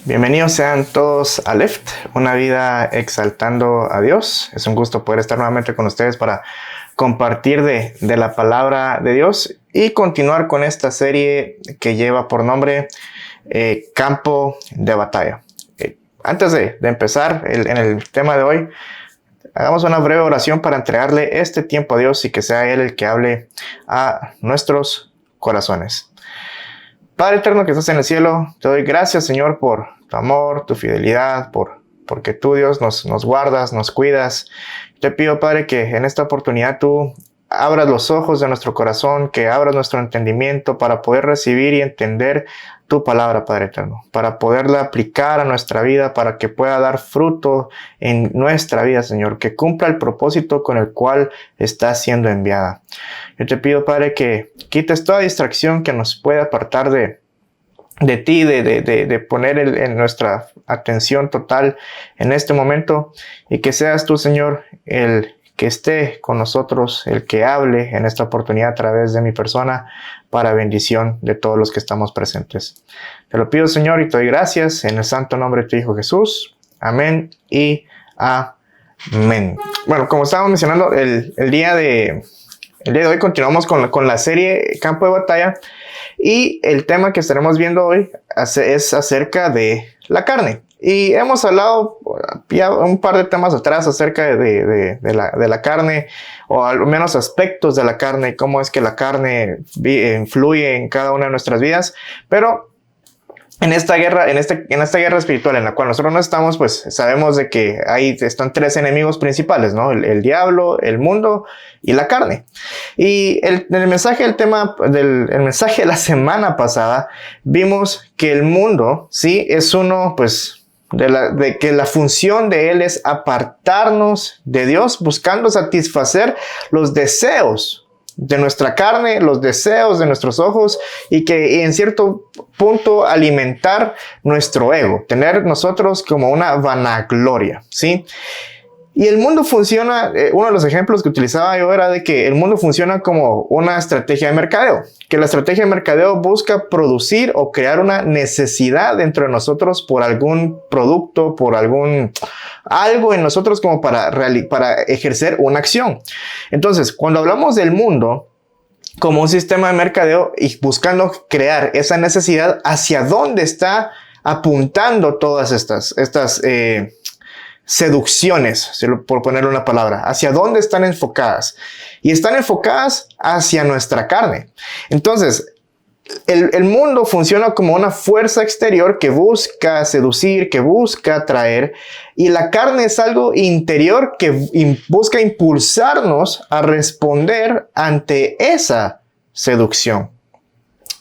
Bienvenidos sean todos a Lift, una vida exaltando a Dios. Es un gusto poder estar nuevamente con ustedes para compartir de la palabra de Dios y continuar con esta serie que lleva por nombre Campo de Batalla. Antes de empezar en el tema de hoy, hagamos una breve oración para entregarle este tiempo a Dios y que sea Él el que hable a nuestros corazones. Padre eterno que estás en el cielo, te doy gracias, Señor, por tu amor, tu fidelidad, porque tú, Dios, nos guardas, nos cuidas. Te pido, Padre, que en esta oportunidad tú abras los ojos de nuestro corazón, que abras nuestro entendimiento para poder recibir y entender tu palabra, Padre eterno, para poderla aplicar a nuestra vida, para que pueda dar fruto en nuestra vida, Señor, que cumpla el propósito con el cual está siendo enviada. Yo te pido, Padre, que quites toda distracción que nos pueda apartar de ti, de poner en nuestra atención total en este momento, y que seas tú, Señor, el que esté con nosotros, el que hable en esta oportunidad a través de mi persona para bendición de todos los que estamos presentes. Te lo pido, Señor, y te doy gracias en el santo nombre de tu Hijo Jesús. Amén y amén. Bueno, como estábamos mencionando, el día de hoy continuamos con la serie Campo de Batalla, y el tema que estaremos viendo hoy es acerca de la carne. Y hemos hablado ya un par de temas atrás acerca de la carne, o al menos aspectos de la carne, cómo es que la carne influye en cada una de nuestras vidas. Pero en esta guerra espiritual en la cual nosotros no estamos, pues sabemos de que ahí están tres enemigos principales, ¿no? El diablo, el mundo y la carne. Y el mensaje de la semana pasada, vimos que el mundo, sí, es uno, pues, de que la función de él es apartarnos de Dios, buscando satisfacer los deseos de nuestra carne, los deseos de nuestros ojos, y que en cierto punto alimentar nuestro ego, tener nosotros como una vanagloria, ¿sí? Y el mundo funciona, uno de los ejemplos que utilizaba yo era de que el mundo funciona como una estrategia de mercadeo, que la estrategia de mercadeo busca producir o crear una necesidad dentro de nosotros por algún producto, por algo en nosotros como para ejercer una acción. Entonces, cuando hablamos del mundo como un sistema de mercadeo y buscando crear esa necesidad, ¿hacia dónde está apuntando todas estas seducciones, por ponerle una palabra? ¿Hacia dónde están enfocadas? Y están enfocadas hacia nuestra carne. Entonces, el mundo funciona como una fuerza exterior que busca seducir, que busca atraer, y la carne es algo interior que busca impulsarnos a responder ante esa seducción.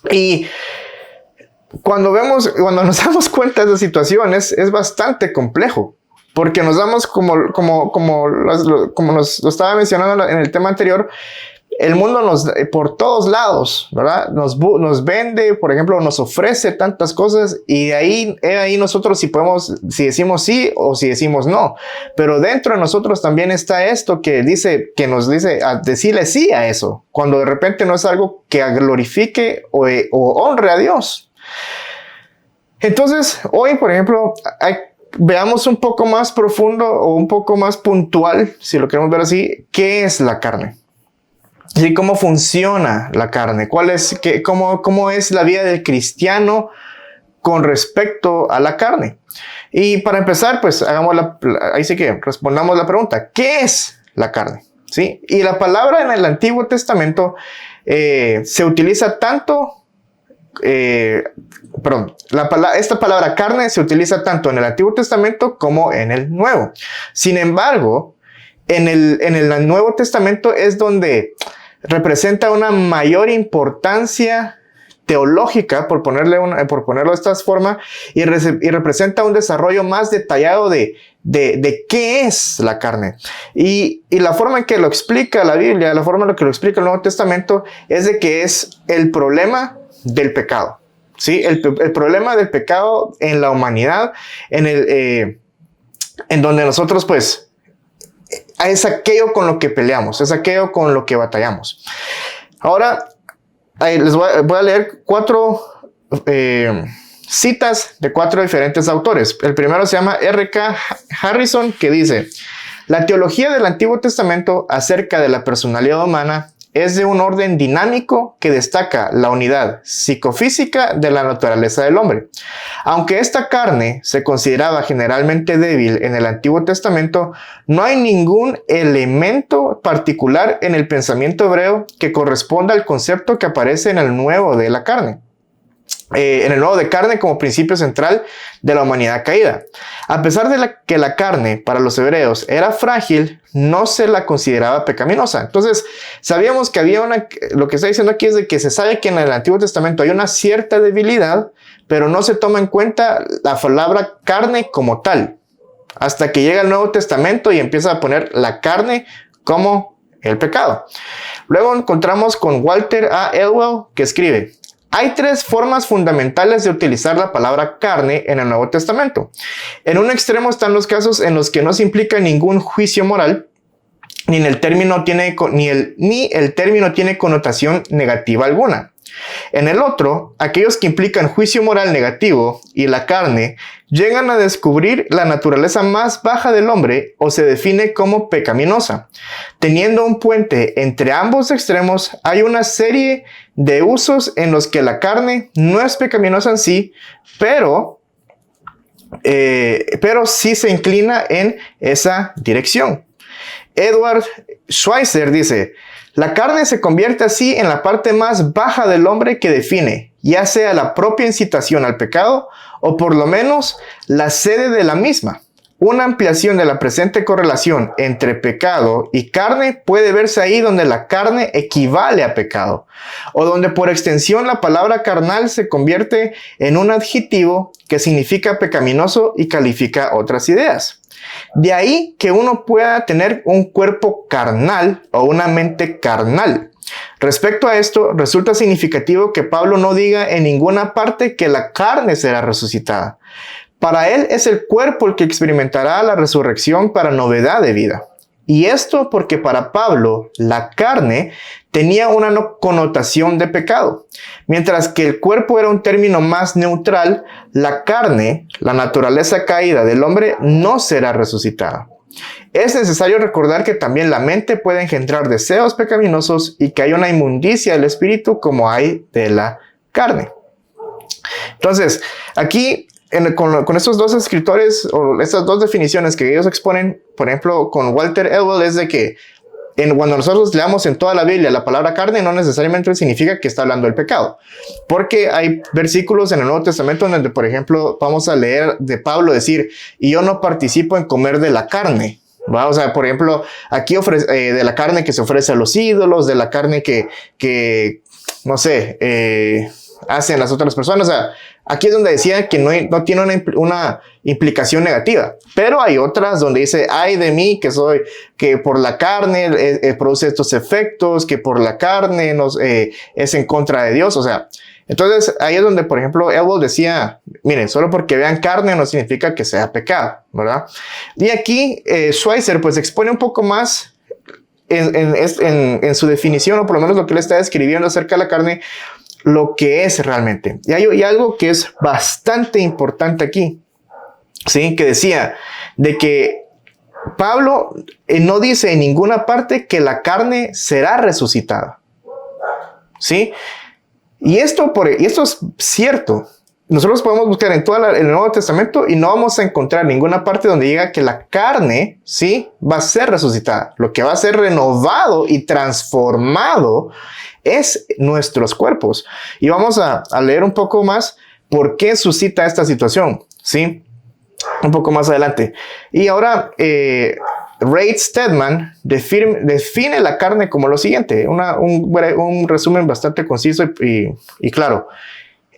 Y cuando nos damos cuenta de las situaciones, es bastante complejo. Porque nos damos, como nos lo estaba mencionando en el tema anterior, el mundo por todos lados, ¿verdad? Nos vende, por ejemplo, nos ofrece tantas cosas, y de ahí nosotros si decimos sí o si decimos no. Pero dentro de nosotros también está esto que nos dice a decirle sí a eso, cuando de repente no es algo que glorifique o honre a Dios. Entonces, hoy, por ejemplo, veamos un poco más profundo o un poco más puntual, si lo queremos ver así, ¿qué es la carne? ¿Sí? ¿Cómo funciona la carne? ¿Cómo es la vida del cristiano con respecto a la carne? Y para empezar, pues ahí sí que respondamos la pregunta, ¿qué es la carne? ¿Sí? Y la palabra en el Antiguo Testamento se utiliza tanto... esta palabra carne se utiliza tanto en el Antiguo Testamento como en el Nuevo. Sin embargo, en el Nuevo Testamento es donde representa una mayor importancia teológica, por ponerlo de esta forma, y representa un desarrollo más detallado de qué es la carne. Y la forma en que lo explica la Biblia, la forma en que lo explica el Nuevo Testamento, es de que es el problema del pecado, ¿sí? El problema del pecado en la humanidad, en donde nosotros, pues, es aquello con lo que peleamos, es aquello con lo que batallamos. Ahora, les voy a leer cuatro citas de 4 diferentes autores. El primero se llama R.K. Harrison, que dice: la teología del Antiguo Testamento acerca de la personalidad humana es de un orden dinámico que destaca la unidad psicofísica de la naturaleza del hombre. Aunque esta carne se consideraba generalmente débil en el Antiguo Testamento, no hay ningún elemento particular en el pensamiento hebreo que corresponda al concepto que aparece en el Nuevo de la carne. En el Nuevo de carne como principio central de la humanidad caída. A pesar de que la carne para los hebreos era frágil, no se la consideraba pecaminosa. Entonces, sabíamos que había lo que está diciendo aquí es de que se sabe que en el Antiguo Testamento hay una cierta debilidad, pero no se toma en cuenta la palabra carne como tal, hasta que llega el Nuevo Testamento y empieza a poner la carne como el pecado. Luego encontramos con Walter A. Elwell, que escribe: hay 3 formas fundamentales de utilizar la palabra carne en el Nuevo Testamento. En un extremo están los casos en los que no se implica ningún juicio moral, ni el término tiene connotación negativa alguna. En el otro, aquellos que implican juicio moral negativo y la carne llegan a descubrir la naturaleza más baja del hombre o se define como pecaminosa. Teniendo un puente entre ambos extremos, hay una serie de usos en los que la carne no es pecaminosa en sí, pero sí se inclina en esa dirección. Edward Schweitzer dice: la carne se convierte así en la parte más baja del hombre que define, ya sea la propia incitación al pecado o por lo menos la sede de la misma. Una ampliación de la presente correlación entre pecado y carne puede verse ahí donde la carne equivale a pecado, o donde por extensión la palabra carnal se convierte en un adjetivo que significa pecaminoso y califica otras ideas. De ahí que uno pueda tener un cuerpo carnal o una mente carnal. Respecto a esto, resulta significativo que Pablo no diga en ninguna parte que la carne será resucitada. Para él es el cuerpo el que experimentará la resurrección para novedad de vida. Y esto porque para Pablo la carne tenía una connotación de pecado. Mientras que el cuerpo era un término más neutral, la carne, la naturaleza caída del hombre, no será resucitada. Es necesario recordar que también la mente puede engendrar deseos pecaminosos y que hay una inmundicia del espíritu como hay de la carne. Entonces, aquí con estos 2 escritores o estas 2 definiciones que ellos exponen, por ejemplo, con Walter Elwell, es de que cuando nosotros leamos en toda la Biblia la palabra carne, no necesariamente significa que está hablando del pecado. Porque hay versículos en el Nuevo Testamento donde, por ejemplo, vamos a leer de Pablo decir: y yo no participo en comer de la carne. ¿Va? O sea, por ejemplo, aquí de la carne que se ofrece a los ídolos, de la carne que no sé, hacen las otras personas. O sea, aquí es donde decía que no tiene una implicación negativa, pero hay otras donde dice: ay de mí que por la carne produce estos efectos, que por la carne es en contra de Dios. O sea, entonces ahí es donde, por ejemplo, Elwell decía: miren, solo porque vean carne no significa que sea pecado, ¿verdad? Y aquí Schweitzer pues expone un poco más en su definición, o por lo menos lo que él está describiendo acerca de la carne, lo que es realmente. Y hay algo que es bastante importante aquí, ¿sí? Que decía de que Pablo no dice en ninguna parte que la carne será resucitada, ¿sí? Y esto es cierto. Nosotros podemos buscar en todo el Nuevo Testamento y no vamos a encontrar ninguna parte donde diga que la carne, ¿sí?, va a ser resucitada. Lo que va a ser renovado y transformado es nuestros cuerpos. Y vamos a leer un poco más por qué suscita esta situación, ¿sí? Un poco más adelante. Y ahora, Ray Stedman define la carne como lo siguiente, un resumen bastante conciso y claro.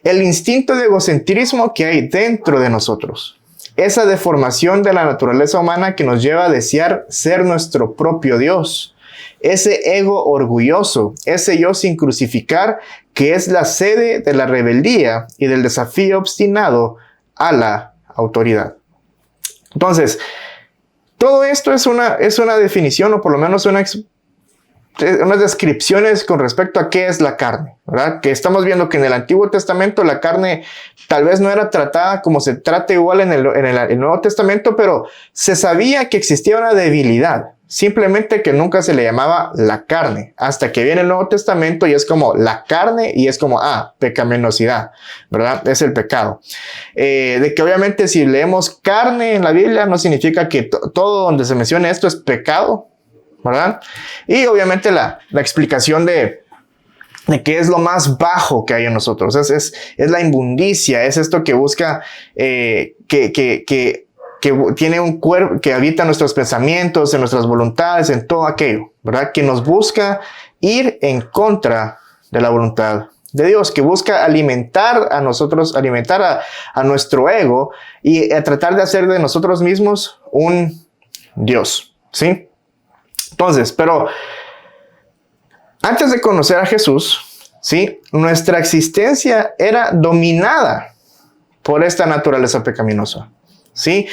El instinto de egocentrismo que hay dentro de nosotros. Esa deformación de la naturaleza humana que nos lleva a desear ser nuestro propio Dios. Ese ego orgulloso, ese yo sin crucificar, que es la sede de la rebeldía y del desafío obstinado a la autoridad. Entonces, todo esto es una definición, o por lo menos unas descripciones con respecto a qué es la carne, ¿verdad? Que estamos viendo que en el Antiguo Testamento la carne tal vez no era tratada como se trata igual en el Nuevo Testamento, pero se sabía que existía una debilidad, simplemente que nunca se le llamaba la carne, hasta que viene el Nuevo Testamento y es como la carne y es como, pecaminosidad, ¿verdad? Es el pecado. De que obviamente si leemos carne en la Biblia no significa que todo donde se mencione esto es pecado, ¿verdad? Y obviamente la explicación de qué es lo más bajo que hay en nosotros. Es la inmundicia, es esto que busca, que tiene un cuerpo, que habita en nuestros pensamientos, en nuestras voluntades, en todo aquello, ¿verdad? Que nos busca ir en contra de la voluntad de Dios, que busca alimentar a nosotros, alimentar a nuestro ego y a tratar de hacer de nosotros mismos un Dios, ¿sí? Entonces, pero antes de conocer a Jesús, ¿sí? Nuestra existencia era dominada por esta naturaleza pecaminosa, ¿sí?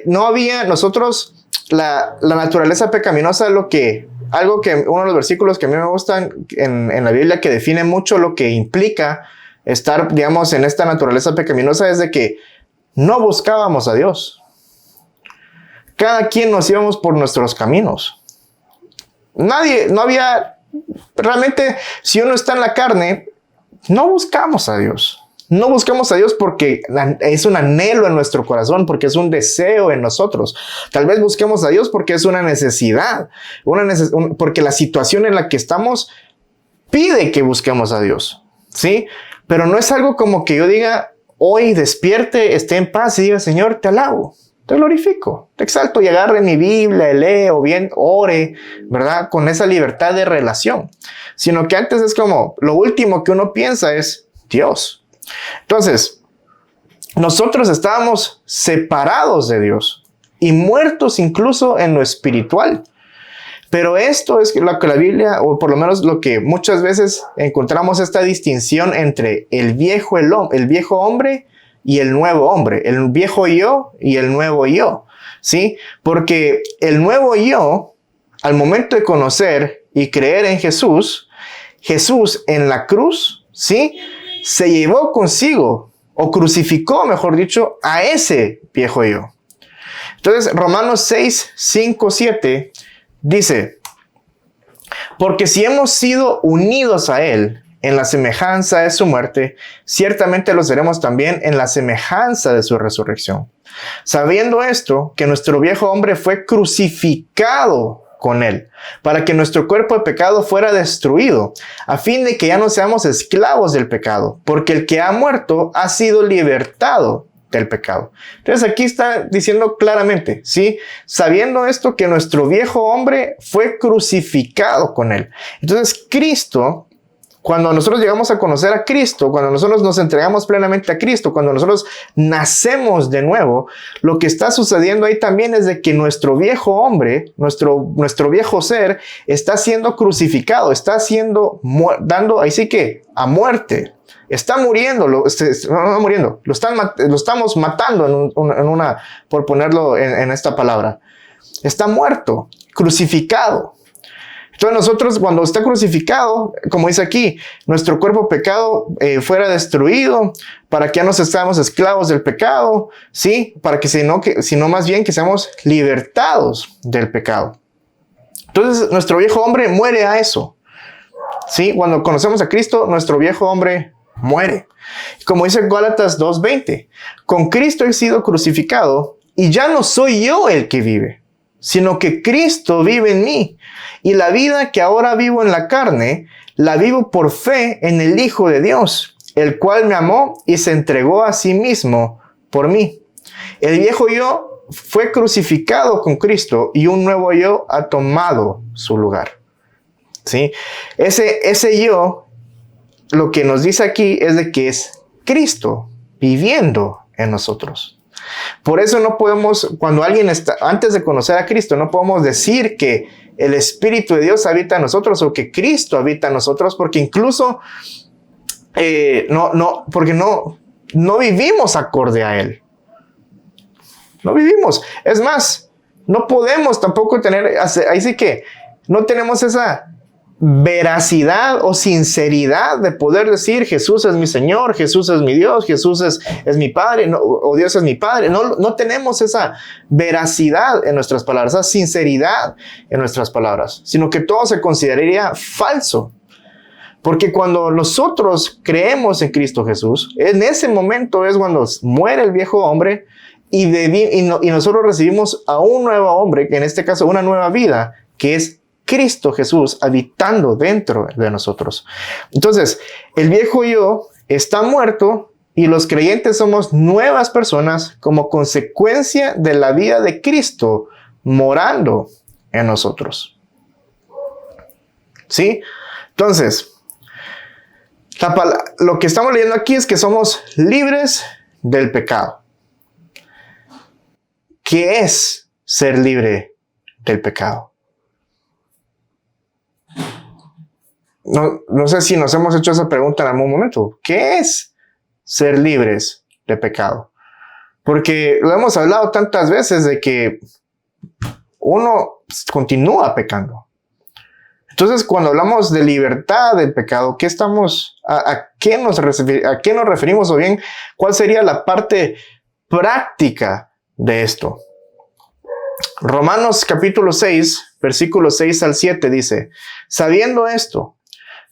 No había nosotros, la naturaleza pecaminosa, algo que uno de los versículos que a mí me gustan en la Biblia, que define mucho lo que implica estar, digamos, en esta naturaleza pecaminosa, es de que no buscábamos a Dios. Cada quien nos íbamos por nuestros caminos. No había, realmente, si uno está en la carne, no buscamos a Dios. No buscamos a Dios porque es un anhelo en nuestro corazón, porque es un deseo en nosotros. Tal vez busquemos a Dios porque es una necesidad, porque la situación en la que estamos pide que busquemos a Dios, ¿sí? Pero no es algo como que yo diga, hoy despierte, esté en paz y diga, Señor, te alabo. Te glorifico, te exalto y agarre mi Biblia, leo bien, ore, ¿verdad? Con esa libertad de relación. Sino que antes es como, lo último que uno piensa es Dios. Entonces, nosotros estábamos separados de Dios y muertos incluso en lo espiritual. Pero esto es lo que la Biblia, o por lo menos lo que muchas veces encontramos esta distinción entre el viejo hombre y el nuevo hombre, el viejo yo y el nuevo yo, ¿sí? Porque el nuevo yo, al momento de conocer y creer en Jesús en la cruz, ¿sí? Se llevó consigo, o crucificó, mejor dicho, a ese viejo yo. Entonces, Romanos 6, 5, 7 dice, porque si hemos sido unidos a Él en la semejanza de su muerte, ciertamente lo seremos también en la semejanza de su resurrección. Sabiendo esto, que nuestro viejo hombre fue crucificado con Él, para que nuestro cuerpo de pecado fuera destruido, a fin de que ya no seamos esclavos del pecado, porque el que ha muerto ha sido libertado del pecado. Entonces aquí está diciendo claramente, ¿sí? Sabiendo esto, que nuestro viejo hombre fue crucificado con Él. Entonces Cristo, cuando nosotros llegamos a conocer a Cristo, cuando nosotros nos entregamos plenamente a Cristo, cuando nosotros nacemos de nuevo, lo que está sucediendo ahí también es de que nuestro viejo hombre, nuestro viejo ser, está siendo crucificado, está siendo, dando, ahí sí que, a muerte. Está muriendo, no muriendo, lo estamos matando por ponerlo en esta palabra. Está muerto, crucificado. Entonces nosotros, cuando está crucificado, como dice aquí, nuestro cuerpo pecado fuera destruido, para que ya no estemos esclavos del pecado, ¿sí? Para que sino más bien que seamos libertados del pecado. Entonces nuestro viejo hombre muere a eso, ¿sí? Cuando conocemos a Cristo, nuestro viejo hombre muere. Como dice Gálatas 2:20, con Cristo he sido crucificado y ya no soy yo el que vive, sino que Cristo vive en mí. Y la vida que ahora vivo en la carne, la vivo por fe en el Hijo de Dios, el cual me amó y se entregó a sí mismo por mí. El viejo yo fue crucificado con Cristo y un nuevo yo ha tomado su lugar. ¿Sí? Ese yo, lo que nos dice aquí es de que es Cristo viviendo en nosotros. Por eso no podemos, cuando alguien está, antes de conocer a Cristo, no podemos decir que el Espíritu de Dios habita en nosotros o que Cristo habita en nosotros, porque incluso porque no vivimos acorde a Él. No vivimos. Es más, no podemos tampoco tener, ahí sí que no tenemos esa veracidad o sinceridad de poder decir Jesús es mi Señor, Jesús es mi Dios, Jesús es mi Padre, no, o Dios es mi Padre. No tenemos esa veracidad en nuestras palabras, esa sinceridad en nuestras palabras, sino que todo se consideraría falso. Porque cuando nosotros creemos en Cristo Jesús, en ese momento es cuando muere el viejo hombre y nosotros recibimos a un nuevo hombre, que en este caso una nueva vida, que es Cristo Jesús habitando dentro de nosotros. Entonces, el viejo yo está muerto y los creyentes somos nuevas personas como consecuencia de la vida de Cristo morando en nosotros. ¿Sí? Entonces, lo que estamos leyendo aquí es que somos libres del pecado. ¿Qué es ser libre del pecado? No sé si nos hemos hecho esa pregunta en algún momento. ¿Qué es ser libres de pecado? Porque lo hemos hablado tantas veces de que uno continúa pecando. Entonces, cuando hablamos de libertad del pecado, ¿a qué nos referimos? O bien, ¿cuál sería la parte práctica de esto? Romanos capítulo 6, versículos 6 al 7 dice: sabiendo esto,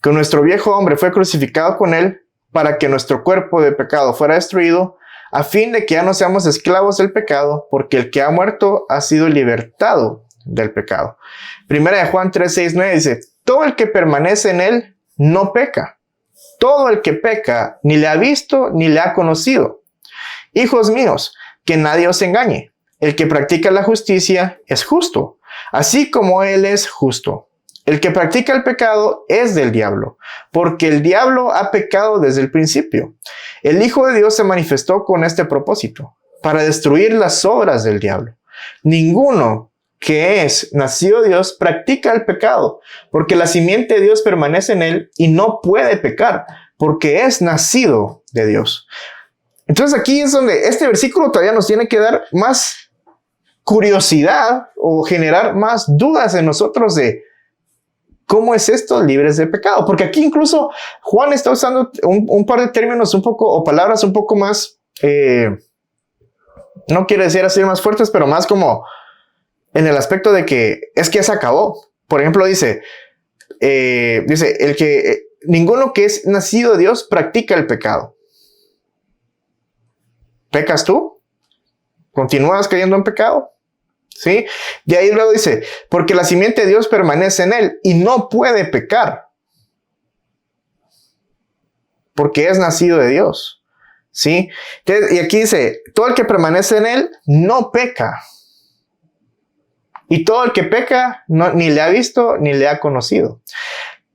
que nuestro viejo hombre fue crucificado con él para que nuestro cuerpo de pecado fuera destruido, a fin de que ya no seamos esclavos del pecado, porque el que ha muerto ha sido libertado del pecado. Primera de Juan 3, 6, 9 dice: todo el que permanece en él no peca. Todo el que peca ni le ha visto ni le ha conocido. Hijos míos, que nadie os engañe. El que practica la justicia es justo, así como él es justo. El que practica el pecado es del diablo, porque el diablo ha pecado desde el principio. El Hijo de Dios se manifestó con este propósito, para destruir las obras del diablo. Ninguno que es nacido de Dios practica el pecado, porque la simiente de Dios permanece en él y no puede pecar, porque es nacido de Dios. Entonces aquí es donde este versículo todavía nos tiene que dar más curiosidad o generar más dudas en nosotros de ¿cómo es esto libres de pecado? Porque aquí incluso Juan está usando un par de términos un poco, o palabras un poco más, no quiero decir así más fuertes, pero más como en el aspecto de que es que se acabó. Por ejemplo, dice, ninguno que es nacido de Dios practica el pecado. ¿Pecas tú? ¿Continúas cayendo en pecado? ¿Sí? De ahí luego dice, porque la simiente de Dios permanece en él y no puede pecar, porque es nacido de Dios. ¿Sí? Entonces, y aquí dice, todo el que permanece en él no peca. Y todo el que peca ni le ha visto ni le ha conocido.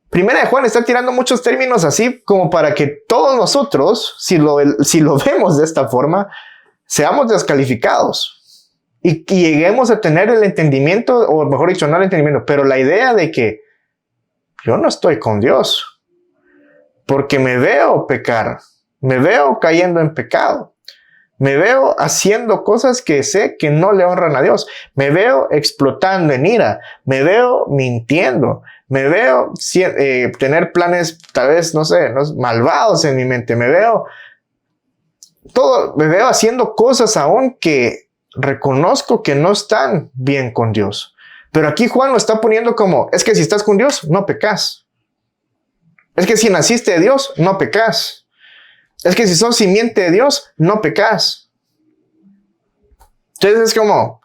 Primera de Juan está tirando muchos términos así como para que todos nosotros, si lo vemos de esta forma, seamos descalificados. Y lleguemos a tener el entendimiento, o mejor dicho, no el entendimiento, pero la idea de que yo no estoy con Dios, porque me veo pecar, me veo cayendo en pecado, me veo haciendo cosas que sé que no le honran a Dios, me veo explotando en ira, me veo mintiendo, me veo tener planes tal vez, no sé, malvados en mi mente, me veo haciendo cosas aún que reconozco que no están bien con Dios. Pero aquí Juan lo está poniendo como, es que si estás con Dios, no pecas. Es que si naciste de Dios, no pecas. Es que si sos simiente de Dios, no pecas. Entonces es como,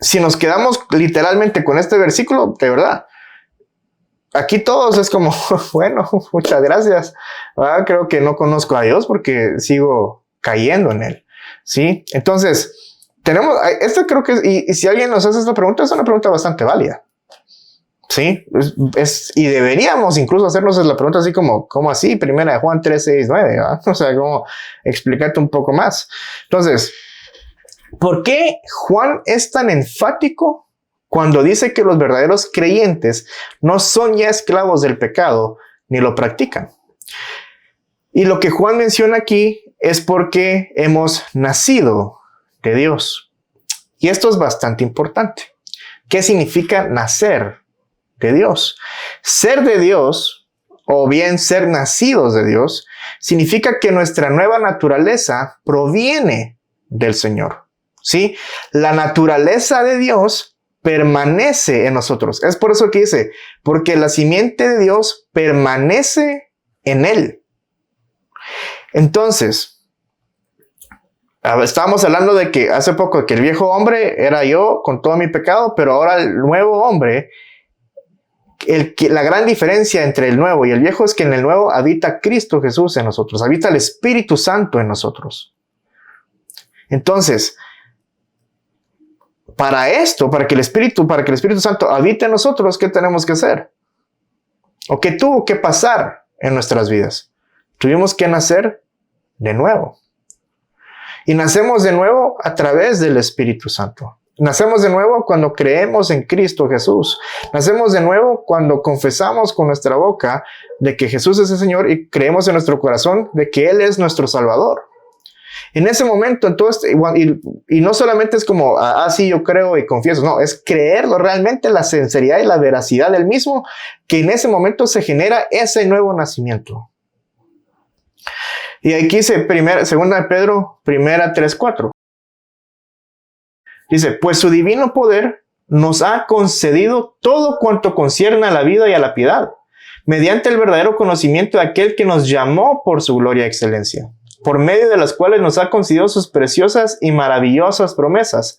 si nos quedamos literalmente con este versículo, de verdad, aquí todos es como, bueno, muchas gracias. Creo que no conozco a Dios porque sigo cayendo en él. ¿Sí? Entonces, esto creo que, y si alguien nos hace esta pregunta, es una pregunta bastante válida. ¿Sí? Y deberíamos incluso hacernos la pregunta así como, ¿cómo así? Primera de Juan 3, 6, 9, ¿verdad? O sea, como explicarte un poco más. Entonces, ¿por qué Juan es tan enfático cuando dice que los verdaderos creyentes no son ya esclavos del pecado ni lo practican? Y lo que Juan menciona aquí es porque hemos nacido de Dios. Y esto es bastante importante. ¿Qué significa nacer de Dios? Ser de Dios, o bien ser nacidos de Dios, significa que nuestra nueva naturaleza proviene del Señor. ¿Sí? La naturaleza de Dios permanece en nosotros. Es por eso que dice, porque la simiente de Dios permanece en él. Entonces, estábamos hablando de que hace poco que el viejo hombre era yo con todo mi pecado, pero ahora el nuevo hombre, la gran diferencia entre el nuevo y el viejo es que en el nuevo habita Cristo Jesús en nosotros, habita el Espíritu Santo en nosotros. Entonces, para que el Espíritu Santo habite en nosotros, ¿qué tenemos que hacer? ¿O qué tuvo que pasar en nuestras vidas? Tuvimos que nacer de nuevo. Y nacemos de nuevo a través del Espíritu Santo. Nacemos de nuevo cuando creemos en Cristo Jesús. Nacemos de nuevo cuando confesamos con nuestra boca de que Jesús es el Señor y creemos en nuestro corazón de que Él es nuestro Salvador. En ese momento, entonces, y no solamente es como, sí, yo creo y confieso, no, es creerlo realmente, la sinceridad y la veracidad del mismo, que en ese momento se genera ese nuevo nacimiento. Y aquí dice, 2 Pedro, 3:4. Dice, pues su divino poder nos ha concedido todo cuanto concierne a la vida y a la piedad, mediante el verdadero conocimiento de aquel que nos llamó por su gloria y excelencia, por medio de las cuales nos ha concedido sus preciosas y maravillosas promesas,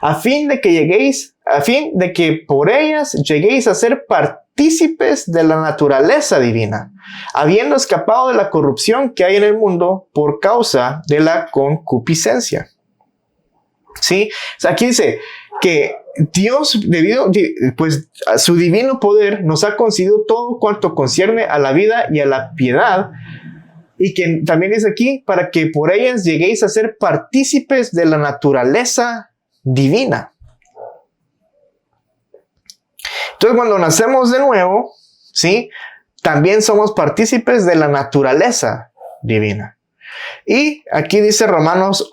a fin de que por ellas lleguéis a ser partícipes de la naturaleza divina, habiendo escapado de la corrupción que hay en el mundo por causa de la concupiscencia. ¿Sí? O sea, aquí dice que Dios, debido pues a su divino poder, nos ha concedido todo cuanto concierne a la vida y a la piedad. Y que también dice aquí, para que por ellas lleguéis a ser partícipes de la naturaleza divina. Entonces, cuando nacemos de nuevo, ¿sí? También somos partícipes de la naturaleza divina. Y aquí dice Romanos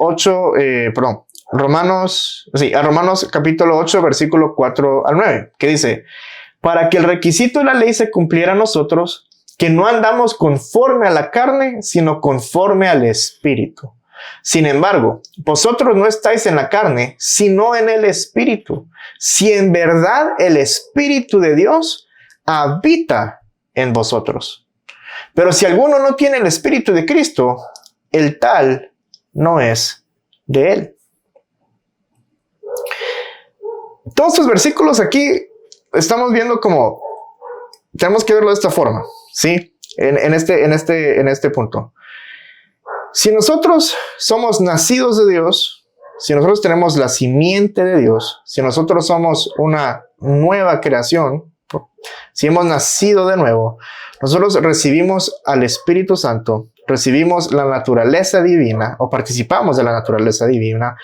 capítulo 8, versículo 4 al 9, que dice, para que el requisito de la ley se cumpliera a nosotros, que no andamos conforme a la carne, sino conforme al Espíritu. Sin embargo, vosotros no estáis en la carne, sino en el Espíritu, si en verdad el Espíritu de Dios habita en vosotros. Pero si alguno no tiene el Espíritu de Cristo, el tal no es de él. Todos estos versículos aquí estamos viendo como tenemos que verlo de esta forma, ¿sí? En este punto. Si nosotros somos nacidos de Dios, si nosotros tenemos la simiente de Dios, si nosotros somos una nueva creación, si hemos nacido de nuevo, nosotros recibimos al Espíritu Santo, recibimos la naturaleza divina o participamos de la naturaleza divina,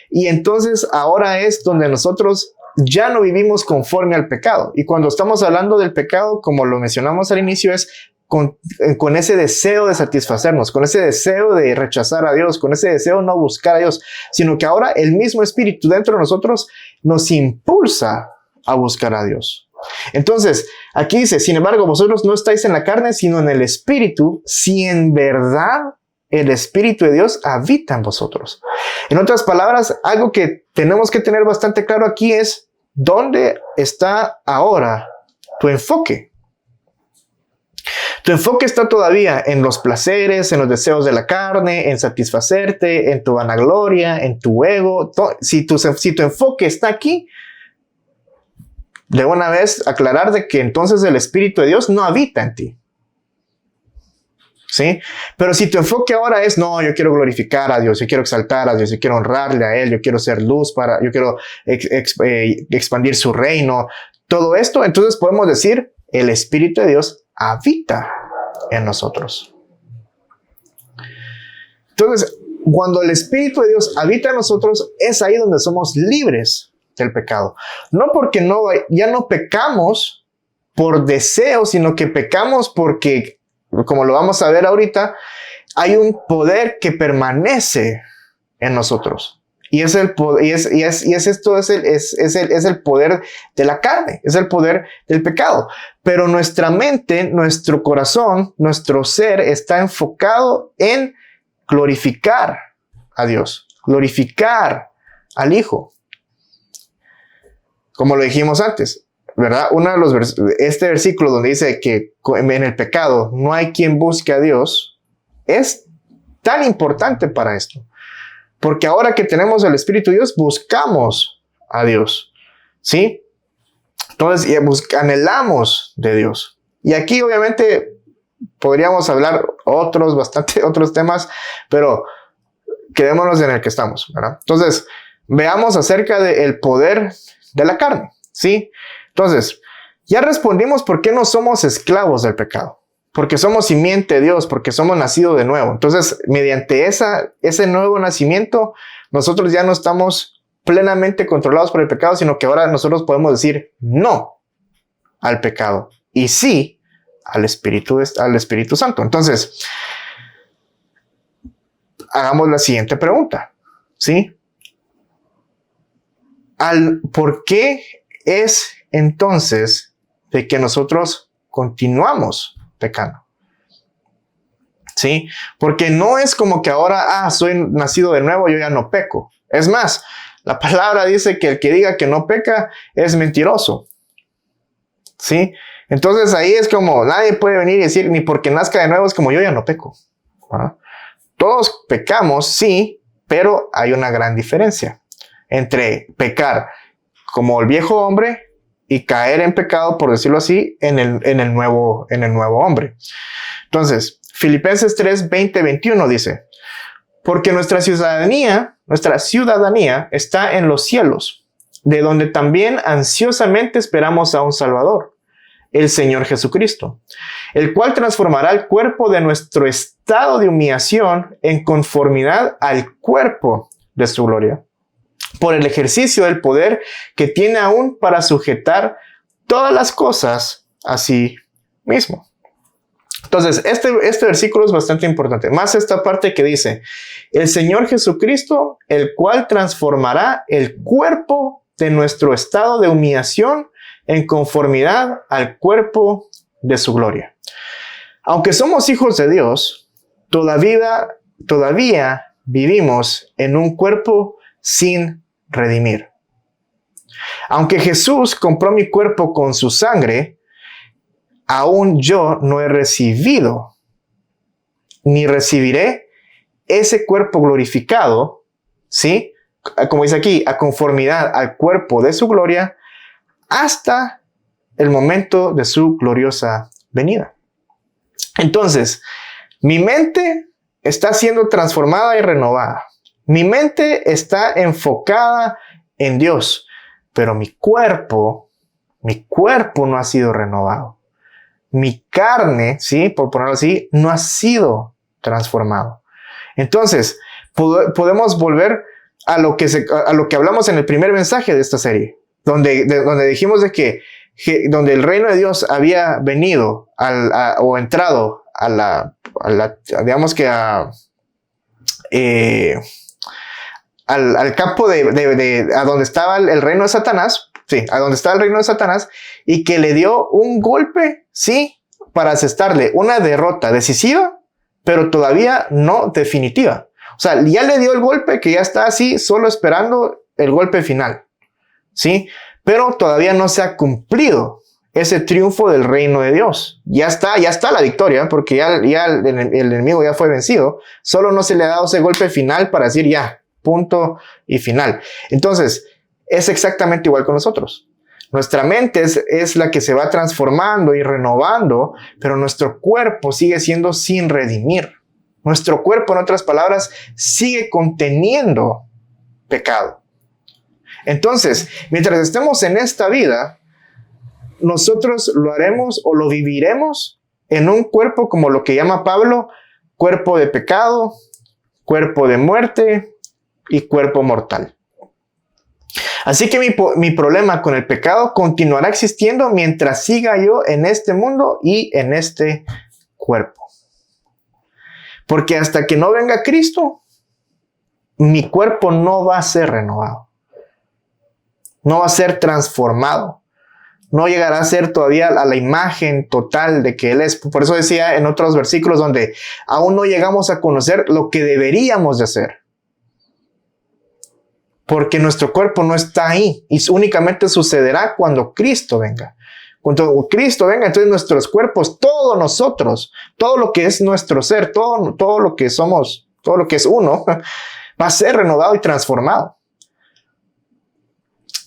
y entonces ahora es donde nosotros ya no vivimos conforme al pecado. Y cuando estamos hablando del pecado, como lo mencionamos al inicio, es con ese deseo de satisfacernos, con ese deseo de rechazar a Dios, con ese deseo de no buscar a Dios, sino que ahora el mismo Espíritu dentro de nosotros nos impulsa a buscar a Dios. Entonces, aquí dice, sin embargo, vosotros no estáis en la carne, sino en el Espíritu, si en verdad el Espíritu de Dios habita en vosotros. En otras palabras, algo que tenemos que tener bastante claro aquí es dónde está ahora tu enfoque. Tu enfoque está todavía en los placeres, en los deseos de la carne, en satisfacerte, en tu vanagloria, en tu ego. Si tu enfoque está aquí, de una vez aclarar de que entonces el Espíritu de Dios no habita en ti. ¿Sí? Pero si tu enfoque ahora es, no, yo quiero glorificar a Dios, yo quiero exaltar a Dios, yo quiero honrarle a Él, yo quiero ser luz yo quiero expandir su reino, todo esto, entonces podemos decir, el Espíritu de Dios habita en nosotros. Entonces, cuando el Espíritu de Dios habita en nosotros, es ahí donde somos libres del pecado. No porque ya no pecamos por deseo, sino que pecamos porque, como lo vamos a ver ahorita, hay un poder que permanece en nosotros. Y es el poder, es el poder de la carne, es el poder del pecado. Pero nuestra mente, nuestro corazón, nuestro ser está enfocado en glorificar a Dios, glorificar al Hijo. Como lo dijimos antes, ¿verdad? Este versículo donde dice que en el pecado no hay quien busque a Dios, es tan importante para esto. Porque ahora que tenemos el Espíritu de Dios, buscamos a Dios, ¿sí? Entonces, anhelamos de Dios. Y aquí, obviamente, podríamos hablar otros temas, pero quedémonos en el que estamos, ¿verdad? Entonces, veamos acerca del poder de la carne, ¿sí? Entonces, ya respondimos por qué no somos esclavos del pecado. Porque somos simiente de Dios, porque somos nacidos de nuevo. Entonces, mediante ese nuevo nacimiento, nosotros ya no estamos plenamente controlados por el pecado, sino que ahora nosotros podemos decir no al pecado y sí al Espíritu Santo. Entonces, hagamos la siguiente pregunta, ¿sí? ¿Por qué es entonces de que nosotros continuamos pecando? ¿Sí? Porque no es como que ahora, soy nacido de nuevo, yo ya no peco. Es más, la palabra dice que el que diga que no peca es mentiroso. ¿Sí? Entonces ahí es como, nadie puede venir y decir, ni porque nazca de nuevo es como yo ya no peco. ¿Ah? Todos pecamos, sí, pero hay una gran diferencia entre pecar como el viejo hombre y caer en pecado, por decirlo así, en el nuevo hombre. Entonces, Filipenses 3, 20, 21 dice, porque nuestra ciudadanía está en los cielos, de donde también ansiosamente esperamos a un Salvador, el Señor Jesucristo, el cual transformará el cuerpo de nuestro estado de humillación en conformidad al cuerpo de su gloria, por el ejercicio del poder que tiene aún para sujetar todas las cosas a sí mismo. Entonces, este versículo es bastante importante. Más esta parte que dice, el Señor Jesucristo, el cual transformará el cuerpo de nuestro estado de humillación en conformidad al cuerpo de su gloria. Aunque somos hijos de Dios, todavía vivimos en un cuerpo sin redimir. Aunque Jesús compró mi cuerpo con su sangre, aún yo no he recibido ni recibiré ese cuerpo glorificado, ¿sí? Como dice aquí, a conformidad al cuerpo de su gloria, hasta el momento de su gloriosa venida. Entonces, mi mente está siendo transformada y renovada. Mi mente está enfocada en Dios, pero mi cuerpo no ha sido renovado. Mi carne, ¿sí? Por ponerlo así, no ha sido transformado. Entonces, podemos volver a lo que hablamos en el primer mensaje de esta serie, donde dijimos de que donde el reino de Dios había venido o entrado digamos que al campo a donde estaba el reino de Satanás. Sí, a donde está el reino de Satanás, y que le dio un golpe, sí, para asestarle una derrota decisiva, pero todavía no definitiva. O sea, ya le dio el golpe que ya está así, solo esperando el golpe final, sí, pero todavía no se ha cumplido ese triunfo del reino de Dios. Ya está la victoria, porque ya el enemigo ya fue vencido, solo no se le ha dado ese golpe final para decir ya, punto y final. Entonces, es exactamente igual con nosotros. Nuestra mente es la que se va transformando y renovando, pero nuestro cuerpo sigue siendo sin redimir. Nuestro cuerpo, en otras palabras, sigue conteniendo pecado. Entonces, mientras estemos en esta vida, nosotros lo haremos o lo viviremos en un cuerpo como lo que llama Pablo, cuerpo de pecado, cuerpo de muerte y cuerpo mortal. Así que mi problema con el pecado continuará existiendo mientras siga yo en este mundo y en este cuerpo. Porque hasta que no venga Cristo, mi cuerpo no va a ser renovado. No va a ser transformado. No llegará a ser todavía a la imagen total de que Él es. Por eso decía en otros versículos donde aún no llegamos a conocer lo que deberíamos de hacer. Porque nuestro cuerpo no está ahí y únicamente sucederá cuando Cristo venga. Cuando Cristo venga, entonces nuestros cuerpos, todos nosotros, todo lo que es nuestro ser, todo lo que somos, todo lo que es uno, va a ser renovado y transformado.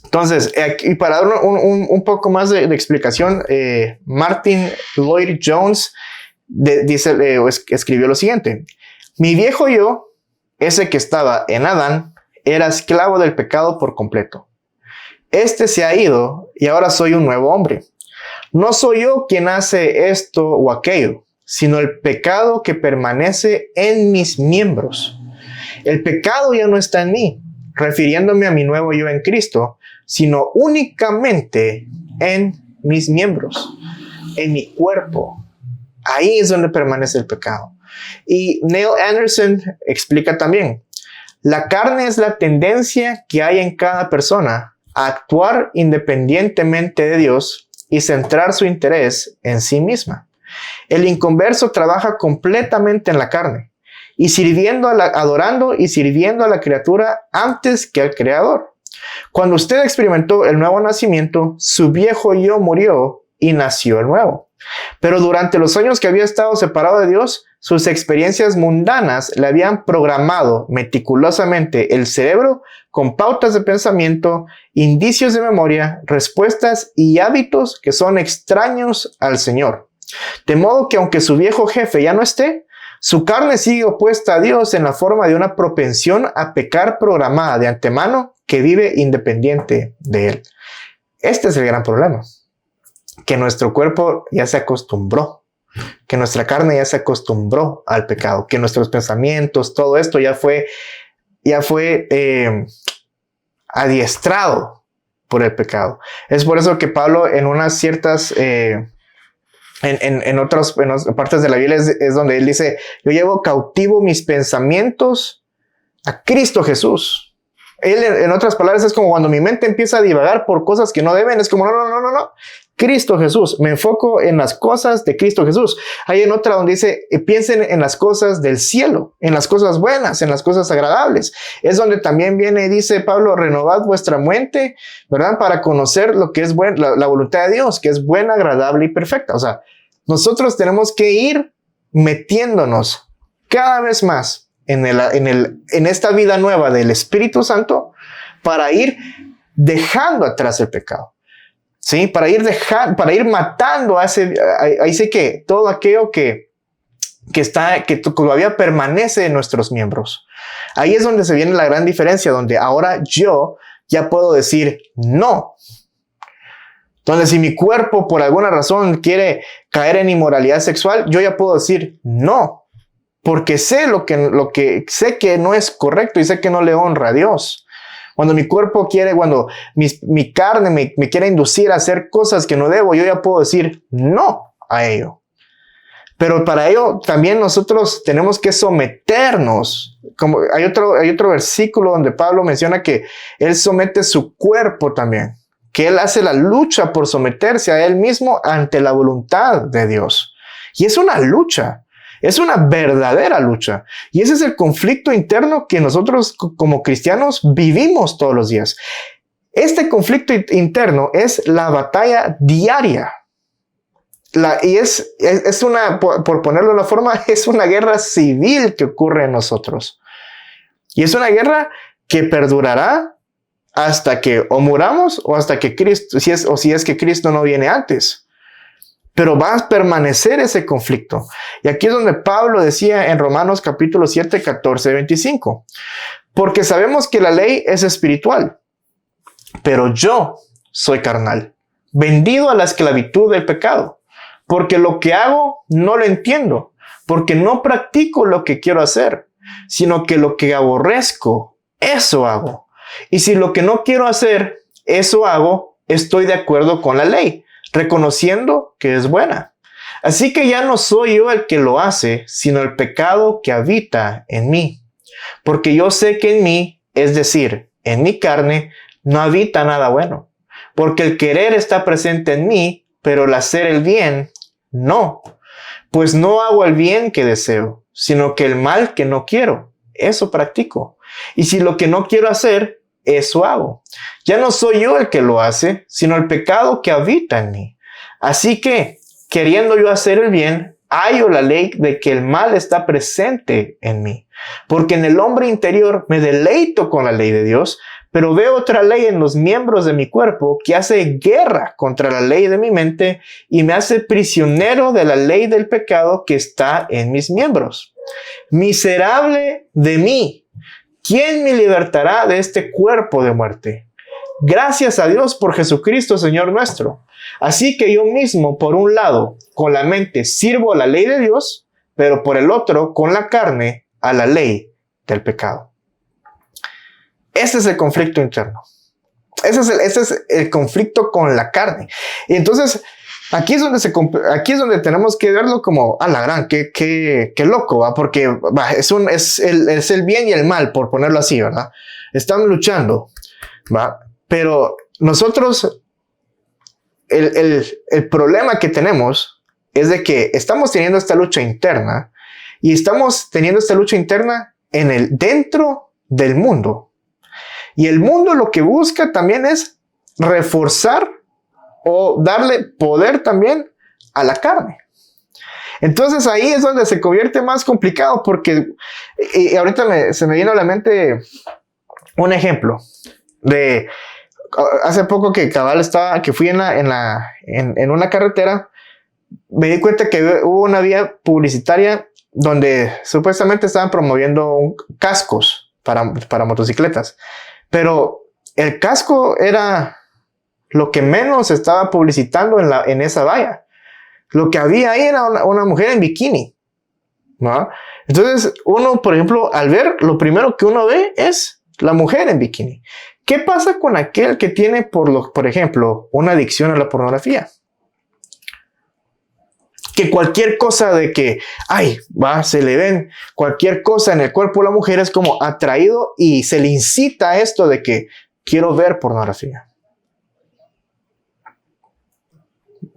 Entonces, y para dar un poco más de explicación, Martin Lloyd-Jones escribió lo siguiente. Mi viejo yo, ese que estaba en Adán, era esclavo del pecado por completo. Este se ha ido y ahora soy un nuevo hombre. No soy yo quien hace esto o aquello, sino el pecado que permanece en mis miembros. El pecado ya no está en mí, refiriéndome a mi nuevo yo en Cristo, sino únicamente en mis miembros, en mi cuerpo. Ahí es donde permanece el pecado. Y Neil Anderson explica también, la carne es la tendencia que hay en cada persona a actuar independientemente de Dios y centrar su interés en sí misma. El inconverso trabaja completamente en la carne y adorando y sirviendo a la criatura antes que al Creador. Cuando usted experimentó el nuevo nacimiento, su viejo yo murió y nació el nuevo. Pero durante los años que había estado separado de Dios, sus experiencias mundanas le habían programado meticulosamente el cerebro con pautas de pensamiento, indicios de memoria, respuestas y hábitos que son extraños al Señor. De modo que aunque su viejo jefe ya no esté, su carne sigue opuesta a Dios en la forma de una propensión a pecar programada de antemano que vive independiente de Él. Este es el gran problema. Que nuestro cuerpo ya se acostumbró, que nuestra carne ya se acostumbró al pecado, que nuestros pensamientos, todo esto ya fue adiestrado por el pecado. Es por eso que Pablo en unas ciertas, en otras partes de la Biblia es donde él dice, yo llevo cautivo mis pensamientos a Cristo Jesús. Él, en otras palabras, es como cuando mi mente empieza a divagar por cosas que no deben, es como, no. Cristo Jesús, me enfoco en las cosas de Cristo Jesús. Hay en otra donde dice, piensen en las cosas del cielo, en las cosas buenas, en las cosas agradables. Es donde también viene y dice Pablo, renovad vuestra mente, ¿verdad? Para conocer lo que es la voluntad de Dios, que es buena, agradable y perfecta. O sea, nosotros tenemos que ir metiéndonos cada vez más en esta vida nueva del Espíritu Santo para ir dejando atrás el pecado. ¿Sí? Para ir matando ahí sí que todo aquello que todavía permanece en nuestros miembros. Ahí es donde se viene la gran diferencia, donde ahora yo ya puedo decir no. Entonces, si mi cuerpo por alguna razón quiere caer en inmoralidad sexual, yo ya puedo decir no, porque sé lo que sé que no es correcto y sé que no le honra a Dios. Cuando mi cuerpo quiere, cuando mi carne me quiere inducir a hacer cosas que no debo, yo ya puedo decir no a ello. Pero para ello también nosotros tenemos que someternos. Como hay otro versículo donde Pablo menciona que él somete su cuerpo también, que él hace la lucha por someterse a él mismo ante la voluntad de Dios. Y es una lucha. Es una verdadera lucha. Y ese es el conflicto interno que nosotros como cristianos vivimos todos los días. Este conflicto interno es la batalla diaria. Y es una, por ponerlo de una forma, es una guerra civil que ocurre en nosotros. Y es una guerra que perdurará hasta que o muramos o hasta que Cristo, si es que Cristo no viene antes. Pero va a permanecer ese conflicto. Y aquí es donde Pablo decía en Romanos capítulo 7, 14, 25. Porque sabemos que la ley es espiritual, pero yo soy carnal, vendido a la esclavitud del pecado. Porque lo que hago no lo entiendo, porque no practico lo que quiero hacer, sino que lo que aborrezco, eso hago. Y si lo que no quiero hacer, eso hago, estoy de acuerdo con la ley, reconociendo que es buena. Así que ya no soy yo el que lo hace, sino el pecado que habita en mí. porque yo sé que en mí, es decir, en mi carne, no habita nada bueno. Porque el querer está presente en mí, pero el hacer el bien, no. Pues no hago el bien que deseo, sino que el mal que no quiero, eso practico. Y si lo que no quiero hacer, eso hago. Ya no soy yo el que lo hace, sino el pecado que habita en mí. Así que, queriendo yo hacer el bien, hallo la ley de que el mal está presente en mí. Porque en el hombre interior me deleito con la ley de Dios, pero veo otra ley en los miembros de mi cuerpo que hace guerra contra la ley de mi mente y me hace prisionero de la ley del pecado que está en mis miembros. Miserable de mí, ¿quién me libertará de este cuerpo de muerte? Gracias a Dios por Jesucristo, Señor nuestro. Así que yo mismo, por un lado, con la mente sirvo a la ley de Dios, pero por el otro, con la carne, a la ley del pecado. Ese es el conflicto interno. Ese es el conflicto con la carne. Y entonces, aquí es donde tenemos que verlo como, a la gran, qué loco, ¿va? Porque es el bien y el mal, por ponerlo así, ¿verdad? Están luchando, ¿va? Pero nosotros, el problema que tenemos es de que estamos teniendo esta lucha interna y estamos teniendo esta lucha interna dentro del mundo. Y el mundo lo que busca también es reforzar o darle poder también a la carne. Entonces ahí es donde se convierte más complicado porque y ahorita se me vino a la mente un ejemplo de hace poco que que fui en una carretera, me di cuenta que hubo una vía publicitaria donde supuestamente estaban promoviendo cascos para motocicletas. Pero el casco era lo que menos estaba publicitando en esa valla. Lo que había ahí era una mujer en bikini, ¿no? Entonces, uno, por ejemplo, al ver, lo primero que uno ve es la mujer en bikini. ¿Qué pasa con aquel que tiene, por ejemplo, una adicción a la pornografía? Que cualquier cosa de que, se le ven cualquier cosa en el cuerpo de la mujer es como atraído y se le incita a esto de que quiero ver pornografía.